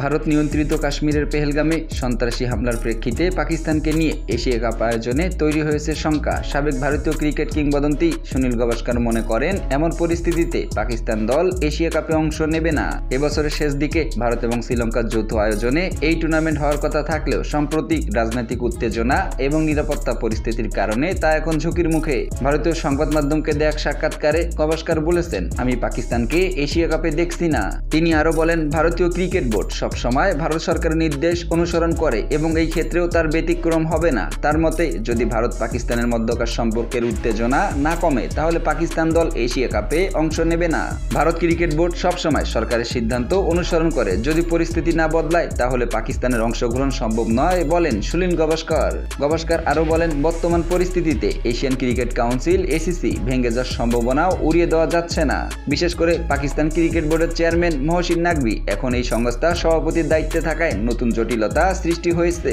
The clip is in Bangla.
ভারত নিয়ন্ত্রিত কাশ্মীরের পেহেলগামে সন্ত্রাসী হামলার প্রেক্ষিতে পাকিস্তানকে নিয়ে এশিয়া কাপ আয়োজনে তৈরি হয়েছে শঙ্কা। সাবেক ভারতীয় ক্রিকেট কিংবদন্তি সুনীল গাভাস্কার মনে করেন, এমন পরিস্থিতিতে পাকিস্তান দল এশিয়া কাপে অংশ নেবে না। এবছরের শেষ দিকে ভারত এবং শ্রীলঙ্কার যৌথ আয়োজনে এই টুর্নামেন্ট হওয়ার কথা থাকলেও সাম্প্রতিক রাজনৈতিক উত্তেজনা এবং নিরাপত্তা পরিস্থিতির কারণে তা এখন ঝুঁকির মুখে। ভারতীয় সংবাদ মাধ্যমকে দেয়া এক সাক্ষাৎকারে গাভাস্কার বলেছেন, আমি পাকিস্তানকে এশিয়া কাপে দেখছি না। তিনি আরও বলেন, ভারতীয় ক্রিকেট বোর্ড সবসময় ভারত সরকারের নির্দেশ অনুসরণ করে এবং এই ক্ষেত্রেও তার ব্যতিক্রম হবে না। তার মতে, যদি ভারত পাকিস্তানের মধ্যকার সম্পর্কের উত্তেজনা না কমে তাহলে পাকিস্তান দল এশিয়া কাপে অংশ নেবে না। ভারত ক্রিকেট বোর্ড সবসময় সরকারের সিদ্ধান্ত অনুসরণ করে, যদি পরিস্থিতি না বদলায় তাহলে পাকিস্তানের অংশগ্রহণ সম্ভব নয় বলেন সুনীল গাভাস্কার। গাভাস্কার আরও বলেন, বর্তমান পরিস্থিতিতে এশিয়ান ক্রিকেট কাউন্সিল এসিসি ভেঙে যাওয়ার সম্ভাবনাও উড়িয়ে দেওয়া যাচ্ছে না। বিশেষ করে পাকিস্তান ক্রিকেট বোর্ডের চেয়ারম্যান মহসিন নাকভি এখন এই সংস্থার সভাপতির দায়িত্বে থাকায় নতুন জটিলতা সৃষ্টি হয়েছে।